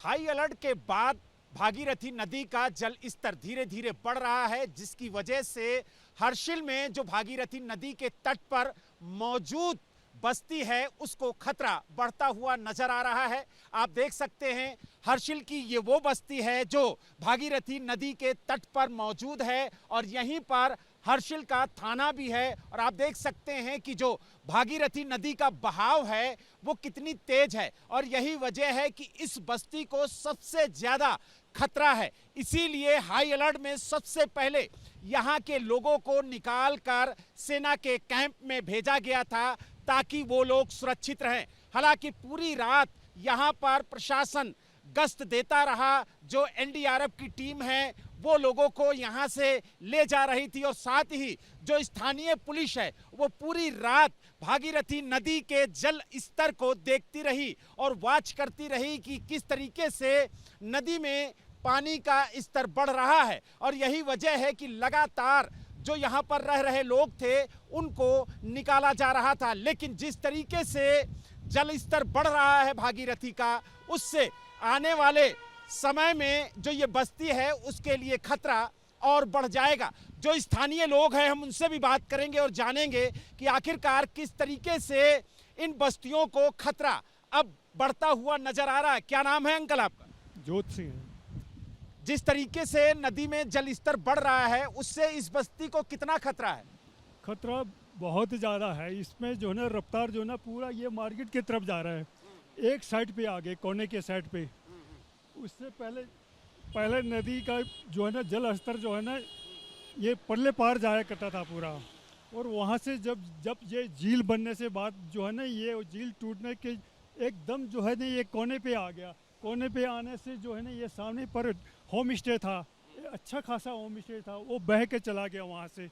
High alert के बाद भागीरथी नदी का जल स्तर धीरे धीरे बढ़ रहा है, जिसकी वजह से हर्षिल में जो भागीरथी नदी के तट पर मौजूद बस्ती है उसको खतरा बढ़ता हुआ नजर आ रहा है। आप देख सकते हैं हर्षिल की ये वो बस्ती है जो भागीरथी नदी के तट पर मौजूद है और यहीं पर हर्षिल का थाना भी है। और आप देख सकते हैं कि जो भागीरथी नदी का बहाव है वो कितनी तेज है और यही वजह है कि इस बस्ती को सबसे ज्यादा खतरा है। इसीलिए हाई अलर्ट में सबसे पहले यहां के लोगों को निकालकर सेना के कैंप में भेजा गया था ताकि वो लोग सुरक्षित रहें। हालांकि पूरी रात यहां पर प्रशासन गश्त देता रहा। जो एनडीआरएफ की टीम है वो लोगों को यहां से ले जा रही थी और साथ ही जो स्थानीय पुलिस है वो पूरी रात भागीरथी नदी के जल स्तर को देखती रही और वॉच करती रही कि किस तरीके से नदी में पानी का स्तर बढ़ रहा है। और यही वजह है कि लगातार जो यहाँ पर रह रहे लोग थे उनको निकाला जा रहा था, लेकिन जिस तरीके से जल स्तर बढ़ रहा है भागीरथी का, उससे आने वाले समय में जो ये बस्ती है उसके लिए खतरा और बढ़ जाएगा। जो स्थानीय लोग हैं हम उनसे भी बात करेंगे और जानेंगे कि आखिरकार किस तरीके से इन बस्तियों को खतरा अब बढ़ता हुआ नजर आ रहा है। क्या नाम है अंकल आपका? जोत सिंह। जिस तरीके से नदी में जल स्तर बढ़ रहा है उससे इस बस्ती को कितना खतरा है? खतरा बहुत ज़्यादा है। इसमें जो है ना रफ्तार जो है ना पूरा ये मार्केट की तरफ जा रहा है, एक साइड पे आगे कोने के साइड पे। उससे पहले नदी का जो है ना जल स्तर जो है ना ये परले पार जाया करता था पूरा, और वहाँ से जब ये झील बनने से बाद जो है ना ये झील टूटने के एकदम जो है ना ये कोने पे आ गया। कोने पे आने से जो है ना ये सामने पर होम स्टे था, अच्छा खासा होम स्टे था, वो बह के चला गया वहाँ से।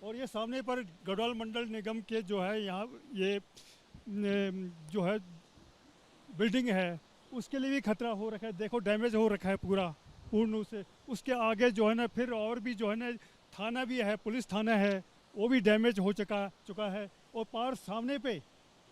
और ये सामने पर गढ़वाल मंडल निगम के जो है यहाँ ये जो है बिल्डिंग है उसके लिए भी खतरा हो रखा है। देखो डैमेज हो रखा है पूरा पूर्ण से। उसके आगे जो है ना फिर और भी जो है ना थाना भी है, पुलिस थाना है, वो भी डैमेज हो चुका है। और पार सामने पे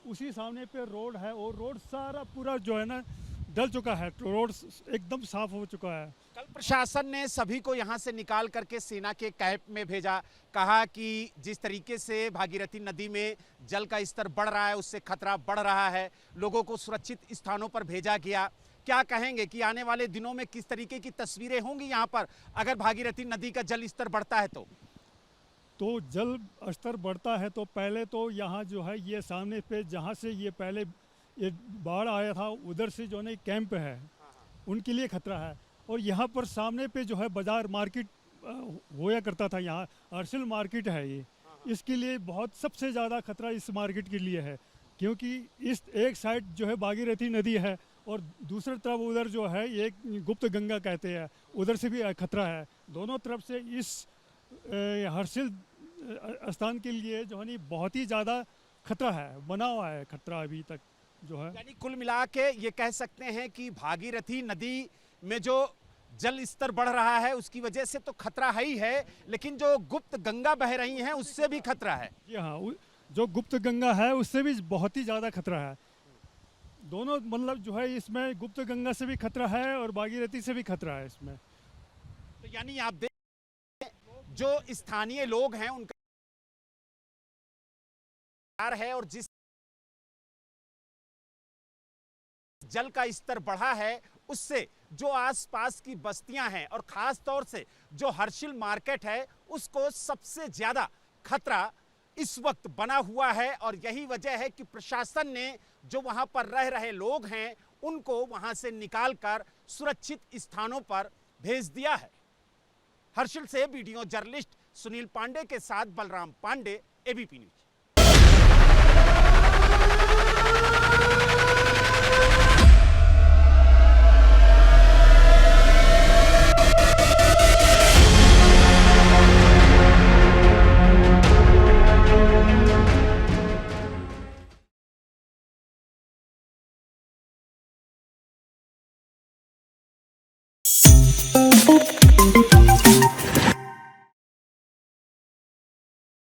उसी सामने पे रोड है, और रोड सारा पूरा जो है ना डल चुका है, रोड एकदम साफ हो चुका है। कल प्रशासन ने सभी को यहां से निकाल करके सेना के कैंप में भेजा, कहा कि जिस तरीके से भागीरथी नदी में जल का स्तर बढ़ रहा है उससे खतरा बढ़ रहा है, लोगों को सुरक्षित स्थानों पर भेजा गया। क्या कहेंगे कि आने वाले दिनों में किस तरीके की तस्वीरें होंगी यहाँ पर अगर भागीरथी नदी का जल स्तर बढ़ता है? तो जल स्तर बढ़ता है तो पहले तो यहाँ जो है ये सामने पे जहाँ से ये पहले ये बाढ़ आया था उधर से जो है कैंप है उनके लिए खतरा है। और यहाँ पर सामने पे जो है बाजार मार्केट होया करता था, यहाँ हर्षिल मार्केट है ये, इसके लिए बहुत सबसे ज़्यादा खतरा इस मार्केट के लिए है, क्योंकि इस एक साइड जो है भागीरथी नदी है और दूसरी तरफ उधर जो है एक गुप्त गंगा कहते हैं, उधर से भी खतरा है। दोनों तरफ से इस हर्षिल स्थान के लिए जो है बहुत ही ज़्यादा खतरा है, बना हुआ है खतरा अभी तक जो है। यानी कुल मिला के ये कह सकते हैं कि भागीरथी नदी में जो जल स्तर बढ़ रहा है उसकी वजह से तो खतरा है ही है, लेकिन जो गुप्त गंगा बह रही हैं उससे भी खतरा है। जी हाँ, जो गुप्त गंगा है उससे भी बहुत ही ज़्यादा खतरा है। दोनों मतलब जो है इसमें गुप्त गंगा से भी खतरा है और भागीरथी से भी खतरा है इसमें। तो यानी आप देख जो स्थानीय लोग हैं उनका है और जिस जल का स्तर बढ़ा है उससे जो आसपास की बस्तियां हैं और खास तौर से जो हर्षिल मार्केट है उसको सबसे ज्यादा खतरा इस वक्त बना हुआ है। और यही वजह है कि प्रशासन ने जो वहां पर रह रहे लोग हैं उनको वहां से निकालकर सुरक्षित स्थानों पर भेज दिया है। हर्षिल से वीडियो जर्नलिस्ट सुनील पांडे के साथ बलराम पांडे, एबीपी न्यूज।